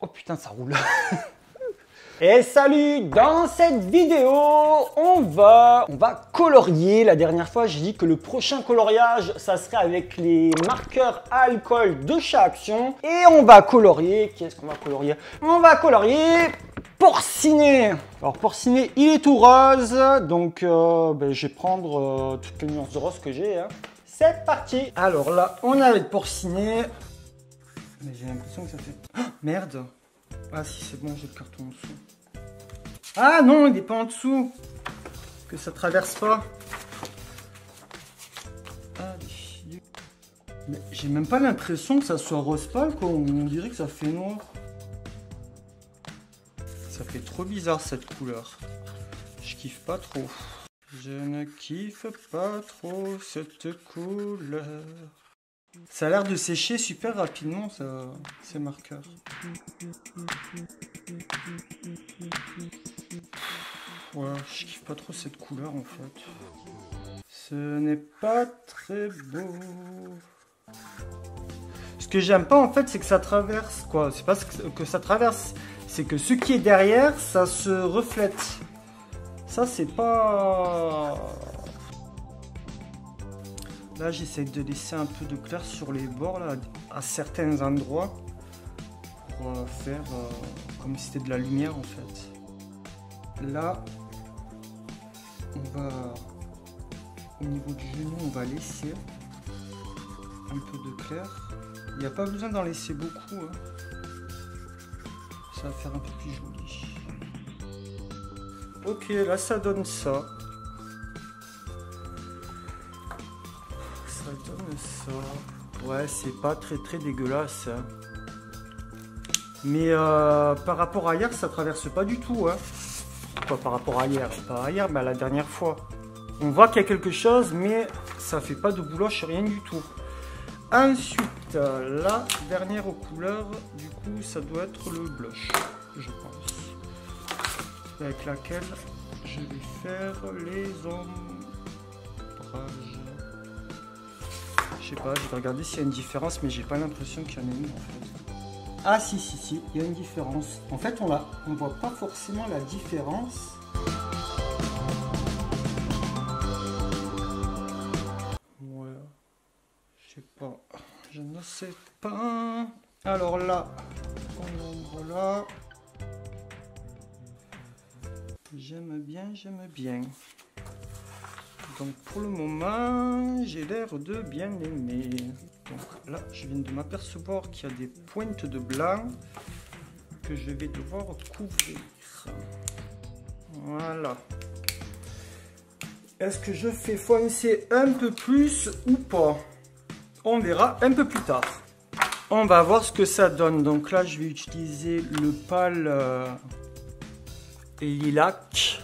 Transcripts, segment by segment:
Oh putain, ça roule. Et salut, dans cette vidéo, on va colorier. La dernière fois, j'ai dit que le prochain coloriage, ça serait avec les marqueurs à alcool de chez Action. Et on va colorier, qu'est-ce qu'on va colorier? On va colorier Porcinet. Alors Porcinet, il est tout rose, donc je vais prendre toutes les nuances de rose que j'ai. Hein. C'est parti. Alors là, on a avec Porcinet. Mais j'ai l'impression que ça fait... Oh, merde. Ah si, c'est bon, j'ai le carton en dessous. Ah non, il n'est pas en dessous. Que ça traverse pas. Ah, mais j'ai même pas l'impression que ça soit rose pâle, quoi. On dirait que ça fait noir. Ça fait trop bizarre cette couleur. Je kiffe pas trop. Je ne kiffe pas trop cette couleur. Ça a l'air de sécher super rapidement, ça, ces marqueurs. Ouais, je kiffe pas trop cette couleur en fait. Ce n'est pas très beau. Ce que j'aime pas en fait, c'est que ça traverse, quoi. C'est pas que ça traverse, c'est que ce qui est derrière, ça se reflète. Ça, c'est pas... Là, j'essaie de laisser un peu de clair sur les bords, là, à certains endroits, pour faire comme si c'était de la lumière, en fait. Là, on va, au niveau du genou, on va laisser un peu de clair. Il n'y a pas besoin d'en laisser beaucoup, hein. Ça va faire un peu plus joli. Ok, là, ça donne ça. Ça donne ça. Ouais, c'est pas très dégueulasse. Hein. Mais par rapport à hier, ça traverse pas du tout. Hein. Quoi, par rapport à hier? Pas à hier, mais à la dernière fois. On voit qu'il y a quelque chose, mais ça fait pas de bouloche, rien du tout. Ensuite, la dernière couleur, du coup, ça doit être le blush, je pense. Avec laquelle je vais faire les ombrages. Je sais pas, je vais regarder s'il y a une différence, mais j'ai pas l'impression qu'il y en ait une en fait. Ah si, il y a une différence. En fait, on voit pas forcément la différence. Ouais, je sais pas, je ne sais pas. Alors là, on ouvre là. J'aime bien. Donc pour le moment, j'ai l'air de bien aimer. Donc là, je viens de m'apercevoir qu'il y a des pointes de blanc que je vais devoir couvrir. Voilà. Est-ce que je fais foncer un peu plus ou pas? On verra un peu plus tard. On va voir ce que ça donne. Donc là, je vais utiliser le pâle lilac.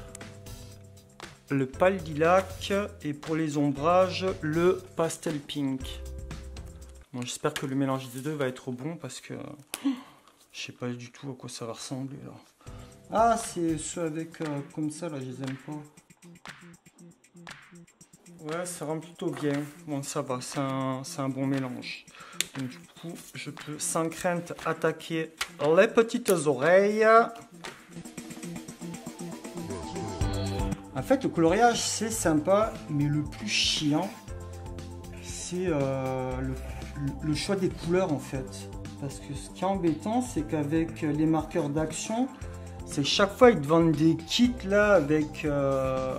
Le pâle lilac et pour les ombrages, le pastel pink. Bon, j'espère que le mélange des deux va être bon parce que je sais pas du tout à quoi ça va ressembler là. Ah, c'est ceux avec comme ça là, je les aime pas. Ouais, ça rend plutôt bien. Bon, ça va, c'est un bon mélange. Donc du coup, je peux sans crainte attaquer les petites oreilles. En fait, le coloriage, c'est sympa, mais le plus chiant, c'est le choix des couleurs, en fait. Parce que ce qui est embêtant, c'est qu'avec les marqueurs d'Action, c'est chaque fois, ils te vendent des kits, là, avec... je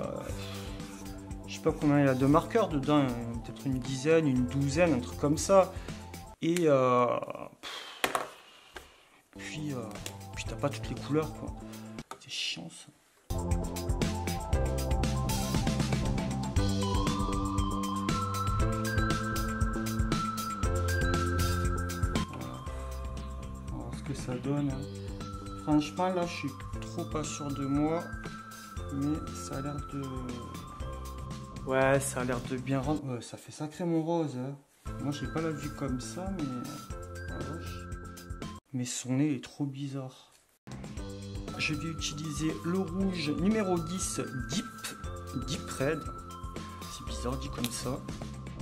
sais pas combien il y a de marqueurs dedans, peut-être une dizaine, une douzaine, un truc comme ça. Et... puis t'as pas toutes les couleurs, quoi. C'est chiant, ça. Ça donne. Franchement, là, je suis trop pas sûr de moi, mais ça a l'air de... Ouais, ça a l'air de bien rendre... Ouais, ça fait sacrément rose. Hein. Moi, j'ai pas la vue comme ça, mais... Mais son nez est trop bizarre. Je vais utiliser le rouge numéro 10 Deep Red. C'est bizarre dit comme ça.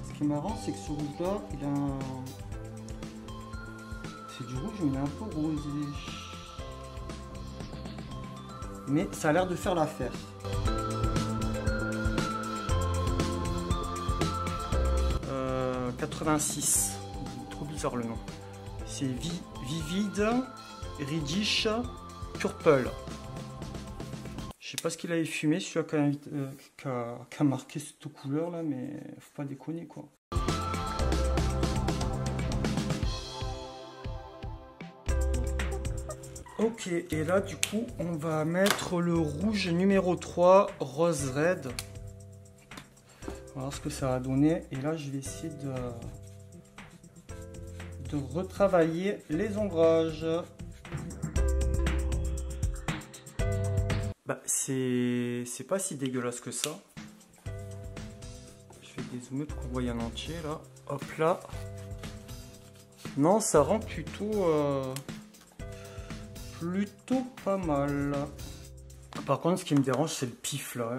Ce qui est marrant, c'est que ce rouge-là, il a un... C'est du rouge, mais il est un peu rosé. Mais ça a l'air de faire l'affaire. « 86. Trop bizarre le nom. C'est Vivid Reddish Purple. Je sais pas ce qu'il avait fumé, celui-là qui a marqué cette couleur là, mais faut pas déconner quoi. Ok, et là du coup on va mettre le rouge numéro 3, Rose Red. On va voir ce que ça va donner. Et là je vais essayer de retravailler les ombrages. Bah, c'est pas si dégueulasse que ça. Je fais des zooms pour qu'on voie en entier là. Hop là. Non, ça rend plutôt pas mal. Par contre, ce qui me dérange, c'est le pif là.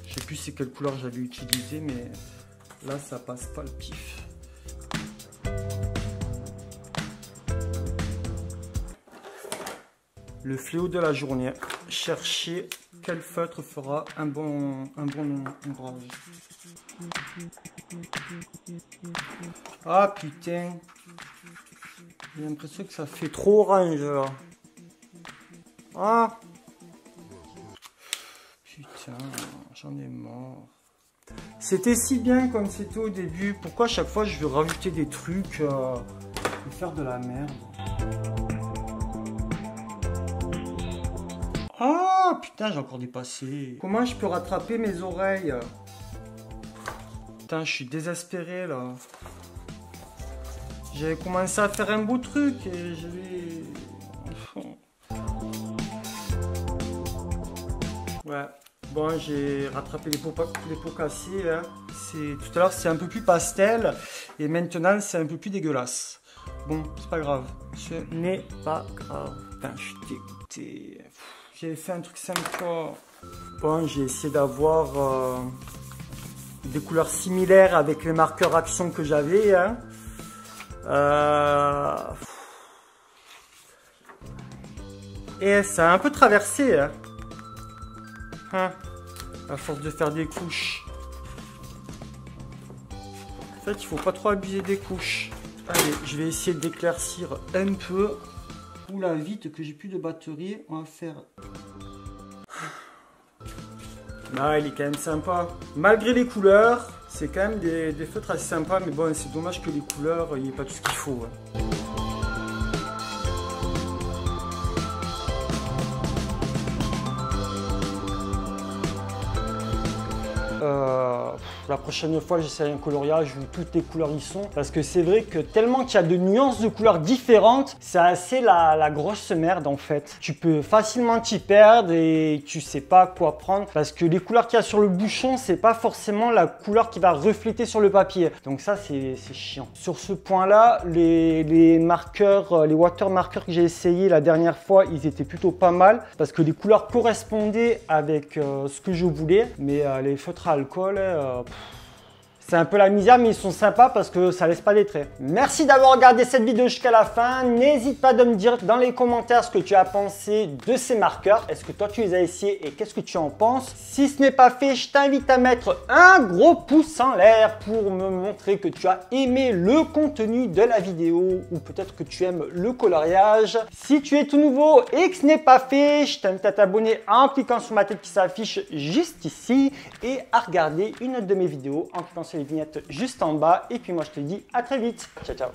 Je sais plus c'est quelle couleur j'avais utilisé, mais là ça passe pas le pif. Le fléau de la journée. Chercher quel feutre fera un bon ombrage. Ah putain. J'ai l'impression que ça fait trop orange là. Ah. Putain, j'en ai marre. C'était si bien comme c'était au début. Pourquoi à chaque fois je veux rajouter des trucs et faire de la merde? Ah putain, j'ai encore dépassé. Comment je peux rattraper mes oreilles? Putain, je suis désespéré là. J'avais commencé à faire un beau truc et je vais... Ouais. Bon, j'ai rattrapé les pots cassés. Hein. Tout à l'heure, c'est un peu plus pastel. Et maintenant, c'est un peu plus dégueulasse. Bon, c'est pas grave. Ce n'est pas grave. Putain, je suis dégoûté. J'avais fait un truc sympa. Bon, j'ai essayé d'avoir des couleurs similaires avec les marqueurs Action que j'avais. Hein. Et ça a un peu traversé. Hein. À force de faire des couches. En fait, il faut pas trop abuser des couches. Allez, je vais essayer d'éclaircir un peu. Oula, vite que j'ai plus de batterie. On va faire... Ah, il est quand même sympa. Malgré les couleurs, c'est quand même des feutres assez sympas. Mais bon, c'est dommage que les couleurs, il n'y ait pas tout ce qu'il faut. Hein. La prochaine fois, j'essaie un coloriage où toutes les couleurs y sont. Parce que c'est vrai que tellement qu'il y a de nuances de couleurs différentes, c'est assez la grosse merde en fait. Tu peux facilement t'y perdre et tu sais pas quoi prendre. Parce que les couleurs qu'il y a sur le bouchon, c'est pas forcément la couleur qui va refléter sur le papier. Donc ça, c'est chiant. Sur ce point-là, les marqueurs, les watermarkers que j'ai essayé la dernière fois, ils étaient plutôt pas mal. Parce que les couleurs correspondaient avec ce que je voulais. Mais les feutres à alcool, c'est un peu la misère, mais ils sont sympas parce que ça laisse pas des traits. Merci d'avoir regardé cette vidéo jusqu'à la fin. N'hésite pas de me dire dans les commentaires ce que tu as pensé de ces marqueurs. Est-ce que toi tu les as essayés et qu'est-ce que tu en penses? Si ce n'est pas fait, je t'invite à mettre un gros pouce en l'air pour me montrer que tu as aimé le contenu de la vidéo ou peut-être que tu aimes le coloriage. Si tu es tout nouveau et que ce n'est pas fait, je t'invite à t'abonner en cliquant sur ma tête qui s'affiche juste ici et à regarder une autre de mes vidéos en cliquant sur les vignettes juste en bas. Et puis moi je te dis à très vite. Ciao ciao.